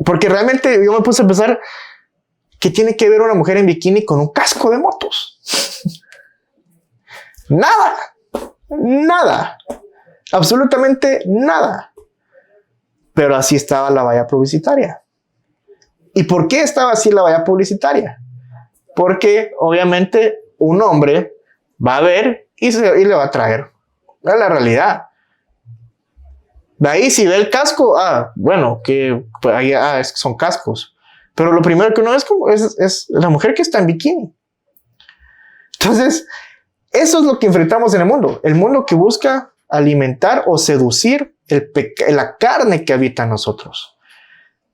Porque realmente yo me puse a pensar, ¿qué tiene que ver una mujer en bikini con un casco de motos? Nada, absolutamente nada. Pero así estaba la valla publicitaria. ¿Y por qué estaba así la valla publicitaria? Porque obviamente un hombre va a ver y le va a traer. Es la realidad. De ahí si ve el casco, bueno, son cascos. Pero lo primero que uno es la mujer que está en bikini. Entonces, eso es lo que enfrentamos en el mundo. El mundo que busca alimentar o seducir la carne que habita en nosotros.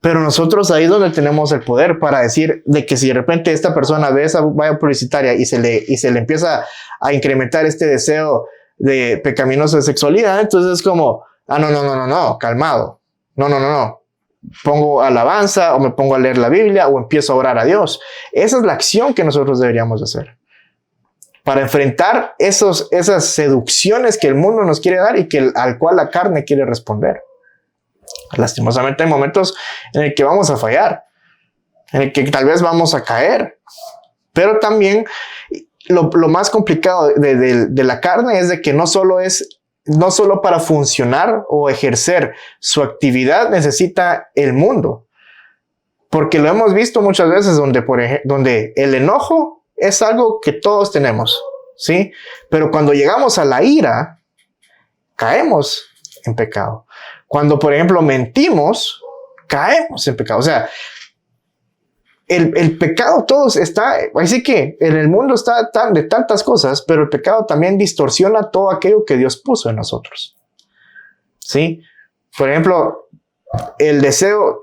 Pero nosotros ahí es donde tenemos el poder para decir de que si de repente esta persona ve esa valla publicitaria y se le empieza a incrementar este deseo de pecaminoso de sexualidad, entonces es como, no, calmado. No. Pongo alabanza o me pongo a leer la Biblia o empiezo a orar a Dios. Esa es la acción que nosotros deberíamos hacer para enfrentar esas seducciones que el mundo nos quiere dar y al cual la carne quiere responder. Lastimosamente hay momentos en el que vamos a fallar, en el que tal vez vamos a caer, pero también lo más complicado de la carne es de que no solo para funcionar o ejercer su actividad necesita el mundo, porque lo hemos visto muchas veces donde el enojo es algo que todos tenemos, ¿sí? Pero cuando llegamos a la ira, caemos en pecado. Cuando, por ejemplo, mentimos, caemos en pecado. O sea, el pecado todos está, así que en el mundo está de tantas cosas, pero el pecado también distorsiona todo aquello que Dios puso en nosotros. ¿Sí? Por ejemplo, el deseo,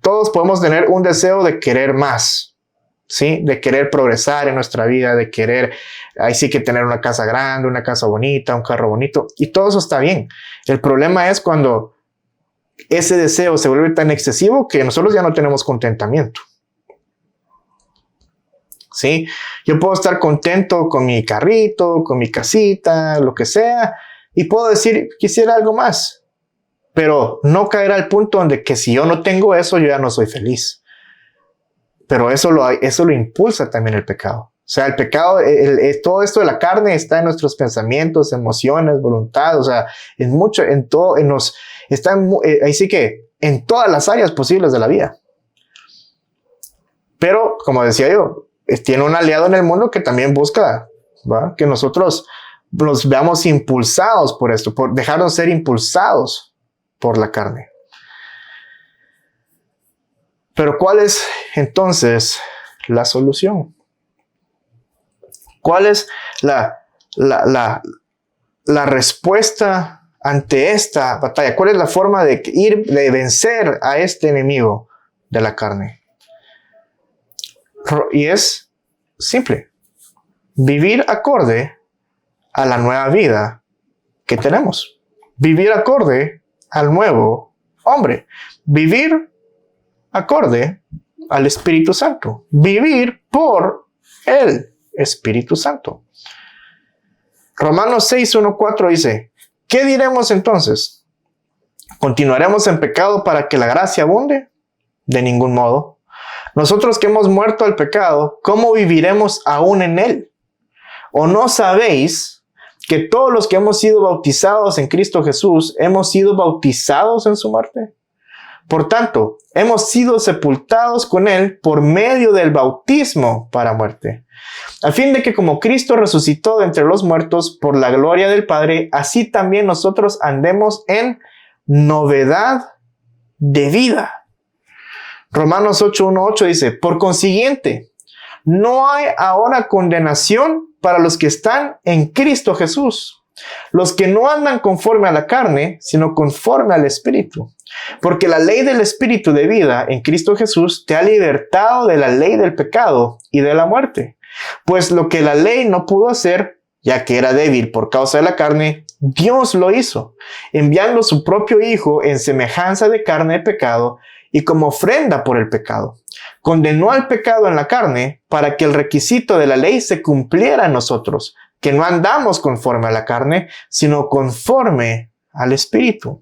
todos podemos tener un deseo de querer más, ¿sí? De querer progresar en nuestra vida, de querer, ahí sí que tener una casa grande, una casa bonita, un carro bonito, y todo eso está bien. El problema es cuando ese deseo se vuelve tan excesivo que nosotros ya no tenemos contentamiento. ¿sí? Yo puedo estar contento con mi carrito, con mi casita, lo que sea, y puedo decir, quisiera algo más, pero no caer al punto donde que si yo no tengo eso, yo ya no soy feliz. Pero eso lo impulsa también el pecado. O sea, el pecado, todo esto de la carne está en nuestros pensamientos, emociones, voluntad, o sea, ahí sí que en todas las áreas posibles de la vida. Pero, como decía yo, tiene un aliado en el mundo que también busca, ¿va?, que nosotros nos veamos impulsados por esto, por dejarnos ser impulsados por la carne. Pero ¿cuál es entonces la solución? ¿Cuál es la respuesta ante esta batalla? ¿Cuál es la forma de vencer a este enemigo de la carne? Y es simple: vivir acorde a la nueva vida que tenemos. Vivir acorde al nuevo hombre. Vivir acorde al Espíritu Santo. Vivir por el Espíritu Santo. Romanos 6, 1, 4 dice: ¿qué diremos entonces? ¿Continuaremos en pecado para que la gracia abunde? De ningún modo. Nosotros que hemos muerto al pecado, ¿cómo viviremos aún en él? ¿O no sabéis que todos los que hemos sido bautizados en Cristo Jesús hemos sido bautizados en su muerte? Por tanto, hemos sido sepultados con él por medio del bautismo para muerte, a fin de que como Cristo resucitó de entre los muertos por la gloria del Padre, así también nosotros andemos en novedad de vida. Romanos 8, 1, 8 dice: por consiguiente, no hay ahora condenación para los que están en Cristo Jesús, los que no andan conforme a la carne, sino conforme al Espíritu. Porque la ley del Espíritu de vida en Cristo Jesús te ha libertado de la ley del pecado y de la muerte. Pues lo que la ley no pudo hacer, ya que era débil por causa de la carne, Dios lo hizo, enviando su propio Hijo en semejanza de carne de pecado y como ofrenda por el pecado. Condenó al pecado en la carne para que el requisito de la ley se cumpliera en nosotros, que no andamos conforme a la carne, sino conforme al Espíritu.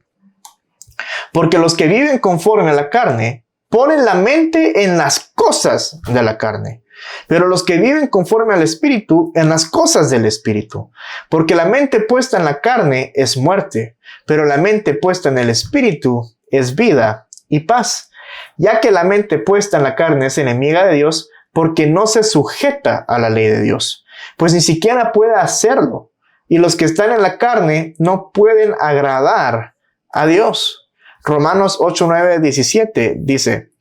Porque los que viven conforme a la carne ponen la mente en las cosas de la carne, pero los que viven conforme al Espíritu en las cosas del Espíritu. Porque la mente puesta en la carne es muerte, pero la mente puesta en el Espíritu es vida y paz. Ya que la mente puesta en la carne es enemiga de Dios, porque no se sujeta a la ley de Dios, pues ni siquiera puede hacerlo. Y los que están en la carne no pueden agradar a Dios. Romanos 8, 9, 17 dice,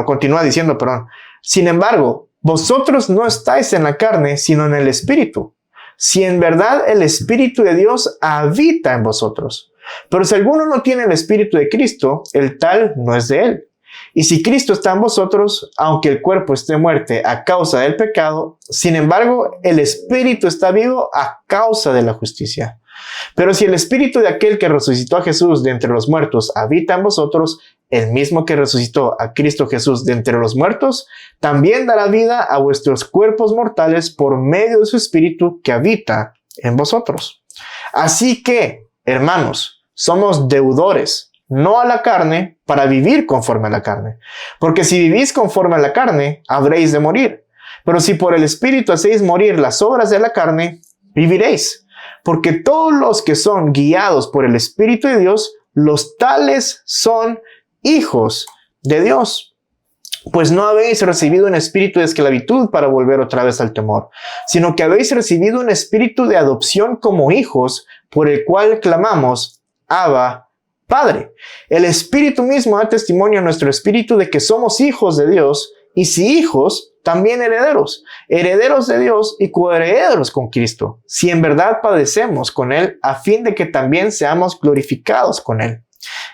continúa diciendo, sin embargo, vosotros no estáis en la carne, sino en el Espíritu, si en verdad el Espíritu de Dios habita en vosotros. Pero si alguno no tiene el Espíritu de Cristo, el tal no es de él. Y si Cristo está en vosotros, aunque el cuerpo esté muerto a causa del pecado, sin embargo, el Espíritu está vivo a causa de la justicia. Pero si el Espíritu de aquel que resucitó a Jesús de entre los muertos habita en vosotros, el mismo que resucitó a Cristo Jesús de entre los muertos, también dará vida a vuestros cuerpos mortales por medio de su Espíritu que habita en vosotros. Así que, hermanos, somos deudores, no a la carne, para vivir conforme a la carne. Porque si vivís conforme a la carne, habréis de morir. Pero si por el Espíritu hacéis morir las obras de la carne, viviréis. Porque todos los que son guiados por el Espíritu de Dios, los tales son hijos de Dios. Pues no habéis recibido un espíritu de esclavitud para volver otra vez al temor, sino que habéis recibido un espíritu de adopción como hijos, por el cual clamamos, Abba, Padre. El Espíritu mismo da testimonio a nuestro espíritu de que somos hijos de Dios, y si hijos, también herederos, herederos de Dios y coherederos con Cristo, si en verdad padecemos con Él, a fin de que también seamos glorificados con Él.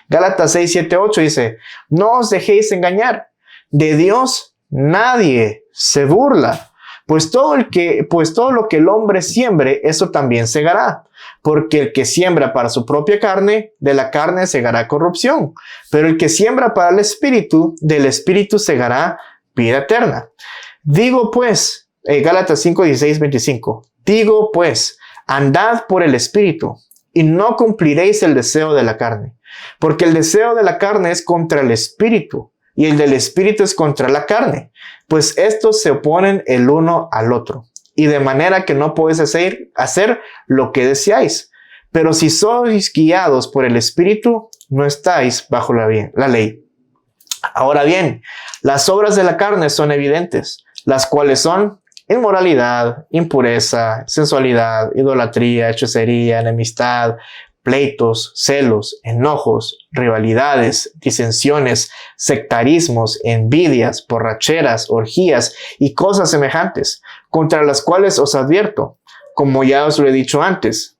Gálatas 6, 7, 8 dice, no os dejéis engañar, de Dios nadie se burla, pues todo lo que el hombre siembre, eso también segará. Porque el que siembra para su propia carne, de la carne segará corrupción, pero el que siembra para el Espíritu, del Espíritu segará vida eterna. Digo pues, Gálatas 5, 16, 25. Digo pues, andad por el Espíritu y no cumpliréis el deseo de la carne. Porque el deseo de la carne es contra el Espíritu y el del Espíritu es contra la carne. Pues estos se oponen el uno al otro. Y de manera que no podéis hacer lo que deseáis. Pero si sois guiados por el Espíritu, no estáis bajo la ley. Ahora bien, las obras de la carne son evidentes, las cuales son inmoralidad, impureza, sensualidad, idolatría, hechicería, enemistad, pleitos, celos, enojos, rivalidades, disensiones, sectarismos, envidias, borracheras, orgías y cosas semejantes, contra las cuales os advierto, como ya os lo he dicho antes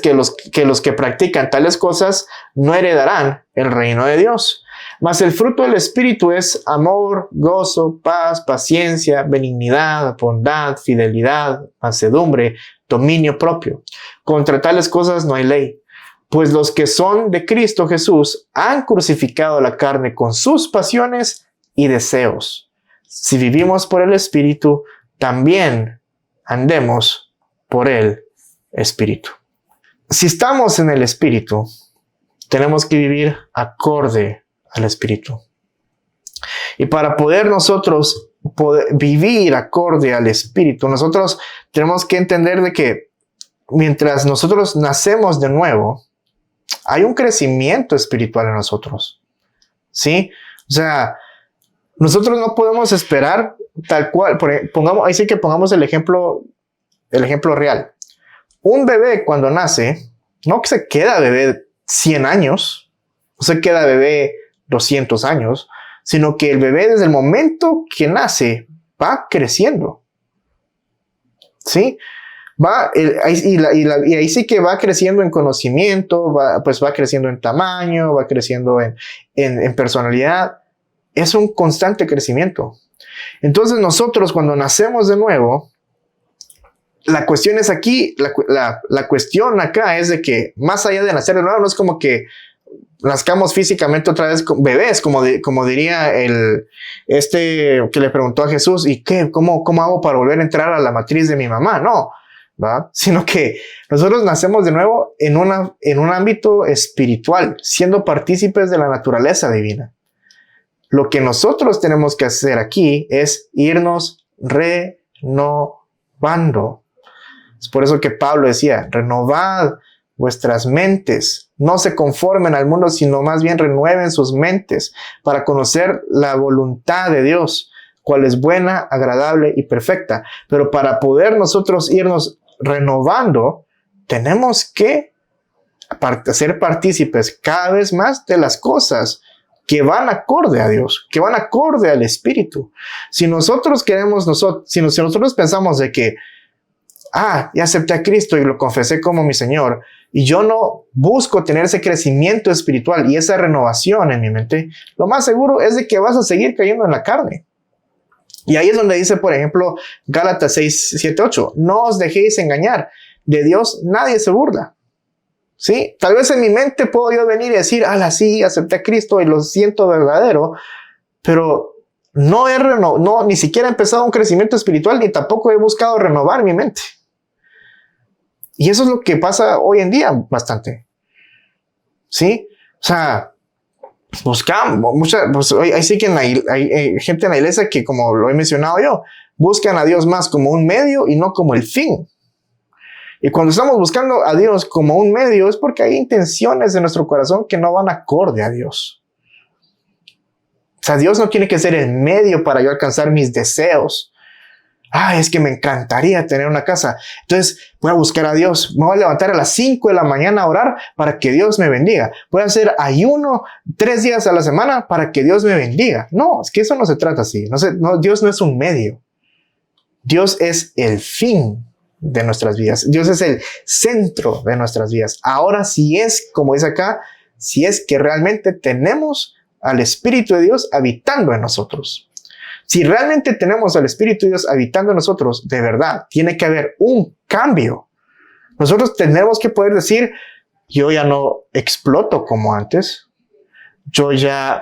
que los que practican tales cosas no heredarán el reino de Dios. Mas el fruto del Espíritu es amor, gozo, paz, paciencia, benignidad, bondad, fidelidad, mansedumbre, dominio propio. Contra tales cosas no hay ley. Pues los que son de Cristo Jesús han crucificado la carne con sus pasiones y deseos. Si vivimos por el Espíritu, también andemos por el Espíritu. Si estamos en el Espíritu, tenemos que vivir acorde al Espíritu. Y para poder nosotros vivir acorde al Espíritu, nosotros tenemos que entender de que mientras nosotros nacemos de nuevo, hay un crecimiento espiritual en nosotros. ¿Sí? O sea, nosotros no podemos esperar tal cual. Ahí sí que pongamos el ejemplo real. Un bebé cuando nace, no que se queda bebé 100 años, no se queda bebé 200 años, sino que el bebé desde el momento que nace va creciendo. ¿Sí? Y ahí sí que va creciendo en conocimiento, va creciendo en tamaño, va creciendo en personalidad. Es un constante crecimiento. Entonces nosotros cuando nacemos de nuevo, la cuestión es aquí, la cuestión acá es de que más allá de nacer de nuevo, no es como que nazcamos físicamente otra vez bebés, como diría que le preguntó a Jesús, ¿y qué? ¿Cómo hago para volver a entrar a la matriz de mi mamá? No, ¿verdad? Sino que nosotros nacemos de nuevo en un ámbito espiritual, siendo partícipes de la naturaleza divina. Lo que nosotros tenemos que hacer aquí es irnos renovando. Es por eso que Pablo decía, renovad vuestras mentes, no se conformen al mundo, sino más bien renueven sus mentes para conocer la voluntad de Dios, cual es buena, agradable y perfecta. Pero para poder nosotros irnos renovando, tenemos que ser partícipes cada vez más de las cosas que van acorde a Dios, que van acorde al Espíritu. Si nosotros pensamos de que ya acepté a Cristo y lo confesé como mi Señor, y yo no busco tener ese crecimiento espiritual y esa renovación en mi mente, lo más seguro es de que vas a seguir cayendo en la carne. Y ahí es donde dice, por ejemplo, Gálatas 6, 7, 8, no os dejéis engañar, de Dios nadie se burla. ¿Sí? Tal vez en mi mente puedo yo venir y decir, sí, acepté a Cristo y lo siento verdadero, pero ni siquiera he empezado un crecimiento espiritual ni tampoco he buscado renovar mi mente. Y eso es lo que pasa hoy en día bastante. ¿Sí? O sea, buscamos, ahí sí que hay gente en la iglesia que, como lo he mencionado yo, buscan a Dios más como un medio y no como el fin. Y cuando estamos buscando a Dios como un medio es porque hay intenciones en nuestro corazón que no van acorde a Dios. O sea, Dios no tiene que ser el medio para yo alcanzar mis deseos. Es que me encantaría tener una casa. Entonces voy a buscar a Dios. Me voy a levantar a las 5 de la mañana a orar para que Dios me bendiga. Voy a hacer ayuno 3 días a la semana para que Dios me bendiga. No, es que eso no se trata así. Dios no es un medio. Dios es el fin de nuestras vidas. Dios es el centro de nuestras vidas. Ahora, si es, como dice acá, si es que realmente tenemos al Espíritu de Dios habitando en nosotros. Si realmente tenemos al Espíritu de Dios habitando en nosotros, de verdad, tiene que haber un cambio. Nosotros tenemos que poder decir, yo ya no exploto como antes. Yo ya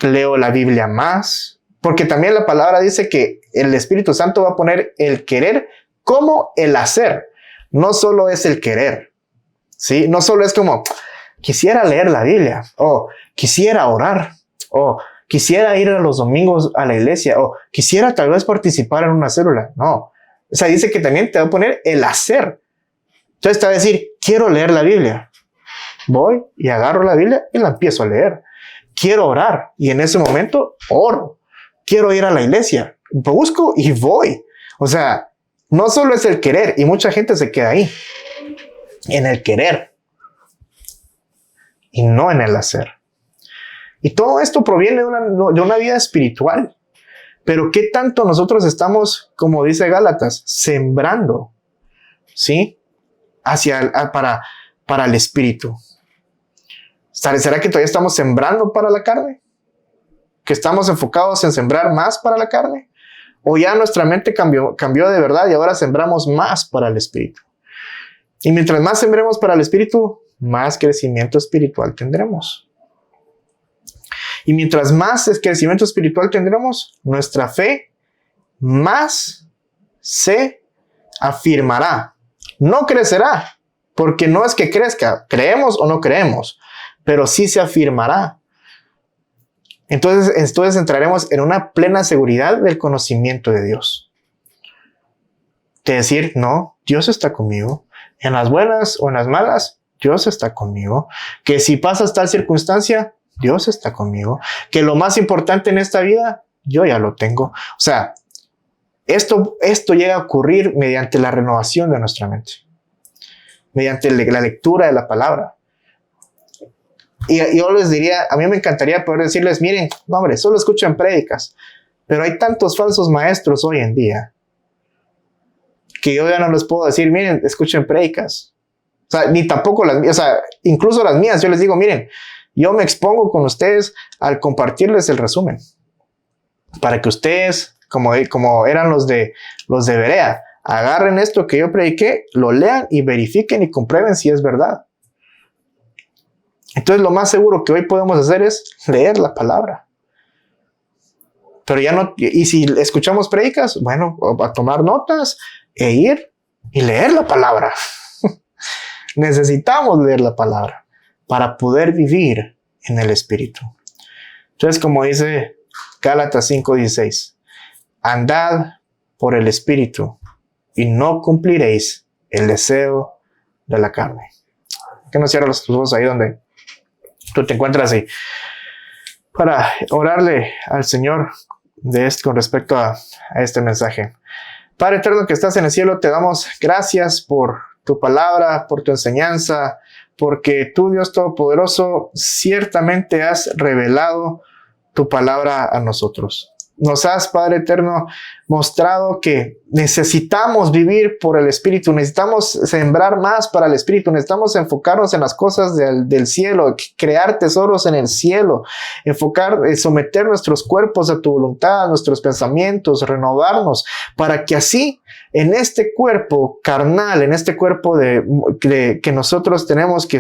leo la Biblia más. Porque también la palabra dice que el Espíritu Santo va a poner el querer como el hacer. No solo es el querer, ¿sí? No solo es como, quisiera leer la Biblia, o quisiera orar, o quisiera ir a los domingos a la iglesia, o quisiera tal vez participar en una célula. No. O sea, dice que también te va a poner el hacer. Entonces te va a decir, quiero leer la Biblia. Voy y agarro la Biblia y la empiezo a leer. Quiero orar y en ese momento oro. Quiero ir a la iglesia. Busco y voy. O sea, no solo es el querer, y mucha gente se queda ahí, en el querer y no en el hacer. Y todo esto proviene de una vida espiritual. Pero ¿qué tanto nosotros estamos, como dice Gálatas, sembrando, ¿sí? Para el espíritu. ¿Será que todavía estamos sembrando para la carne? ¿Que estamos enfocados en sembrar más para la carne? ¿O ya nuestra mente cambió de verdad y ahora sembramos más para el espíritu? Y mientras más sembremos para el espíritu, más crecimiento espiritual tendremos. Y mientras más crecimiento espiritual tendremos, nuestra fe más se afirmará. No crecerá, porque no es que crezca, creemos o no creemos, pero sí se afirmará. Entonces entraremos en una plena seguridad del conocimiento de Dios. De decir, no, Dios está conmigo. En las buenas o en las malas, Dios está conmigo. Que si pasas tal circunstancia, Dios está conmigo. Que lo más importante en esta vida, yo ya lo tengo. O sea, esto llega a ocurrir mediante la renovación de nuestra mente. Mediante la lectura de la palabra. Y yo les diría, a mí me encantaría poder decirles, miren, no hombre, solo escuchen prédicas. Pero hay tantos falsos maestros hoy en día que yo ya no les puedo decir, miren, escuchen prédicas. O sea, ni tampoco las mías, o sea, incluso las mías, yo les digo, miren, yo me expongo con ustedes al compartirles el resumen. Para que ustedes, como eran los de Berea, agarren esto que yo prediqué, lo lean y verifiquen y comprueben si es verdad. Entonces lo más seguro que hoy podemos hacer es leer la palabra. Pero ya no, y si escuchamos prédicas, bueno, a tomar notas e ir y leer la palabra. Necesitamos leer la palabra para poder vivir en el Espíritu. Entonces, como dice Gálatas 5:16, andad por el Espíritu y no cumpliréis el deseo de la carne. Que no cierres los ojos ahí donde tú te encuentras ahí, para orarle al Señor con respecto a este mensaje. Padre eterno que estás en el cielo, te damos gracias por tu palabra, por tu enseñanza, porque tú, Dios Todopoderoso, ciertamente has revelado tu palabra a nosotros. Nos has, Padre eterno, mostrado que necesitamos vivir por el Espíritu, necesitamos sembrar más para el Espíritu, necesitamos enfocarnos en las cosas del cielo, crear tesoros en el cielo, someter nuestros cuerpos a tu voluntad, nuestros pensamientos, renovarnos, para que así en este cuerpo carnal, en este cuerpo que nosotros tenemos, que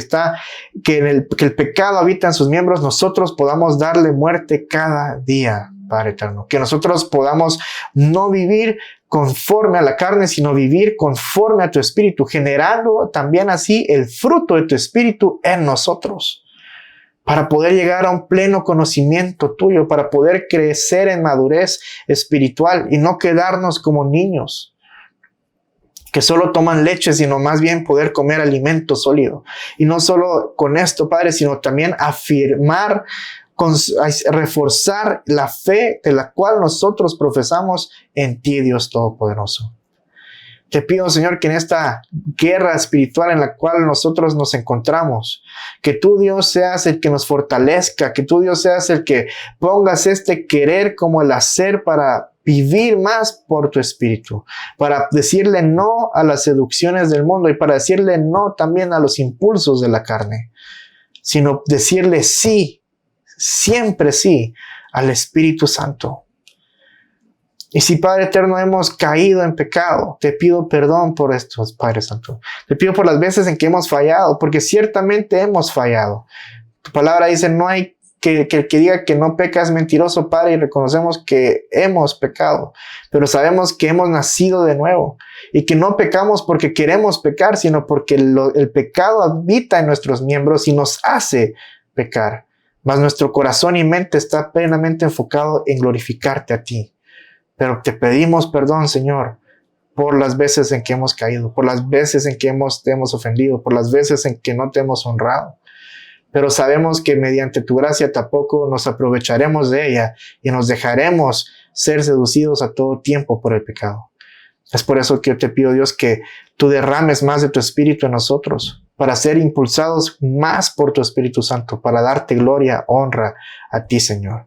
el pecado habita en sus miembros, nosotros podamos darle muerte cada día, Padre eterno. Que nosotros podamos no vivir conforme a la carne, sino vivir conforme a tu Espíritu, generando también así el fruto de tu Espíritu en nosotros, para poder llegar a un pleno conocimiento tuyo, para poder crecer en madurez espiritual y no quedarnos como niños que solo toman leche, sino más bien poder comer alimento sólido. Y no solo con esto, Padre, sino también afirmar, reforzar la fe de la cual nosotros profesamos en ti, Dios Todopoderoso. Te pido, Señor, que en esta guerra espiritual en la cual nosotros nos encontramos, que tú, Dios, seas el que nos fortalezca, que tú, Dios, seas el que pongas este querer como el hacer para vivir más por tu Espíritu, para decirle no a las seducciones del mundo y para decirle no también a los impulsos de la carne, sino decirle sí, siempre sí, al Espíritu Santo. Y si, Padre eterno, hemos caído en pecado, te pido perdón por esto, Padre Santo. Te pido por las veces en que hemos fallado, porque ciertamente hemos fallado. Tu palabra dice, no hay que el que diga que no peca es mentiroso, Padre, y reconocemos que hemos pecado, pero sabemos que hemos nacido de nuevo y que no pecamos porque queremos pecar, sino porque el pecado habita en nuestros miembros y nos hace pecar. Mas nuestro corazón y mente está plenamente enfocado en glorificarte a ti. Pero te pedimos perdón, Señor, por las veces en que hemos caído, por las veces en que te hemos ofendido, por las veces en que no te hemos honrado. Pero sabemos que mediante tu gracia tampoco nos aprovecharemos de ella y nos dejaremos ser seducidos a todo tiempo por el pecado. Es por eso que yo te pido, Dios, que tú derrames más de tu Espíritu en nosotros, para ser impulsados más por tu Espíritu Santo, para darte gloria, honra a ti, Señor.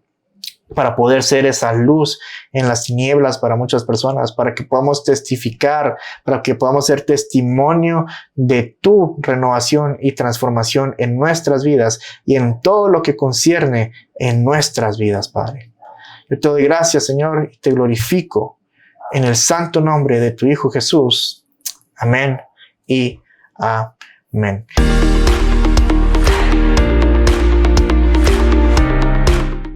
Para poder ser esa luz en las tinieblas para muchas personas, para que podamos testificar, para que podamos ser testimonio de tu renovación y transformación en nuestras vidas y en todo lo que concierne en nuestras vidas, Padre. Yo te doy gracias, Señor, y te glorifico en el santo nombre de tu Hijo Jesús. Amén y amén.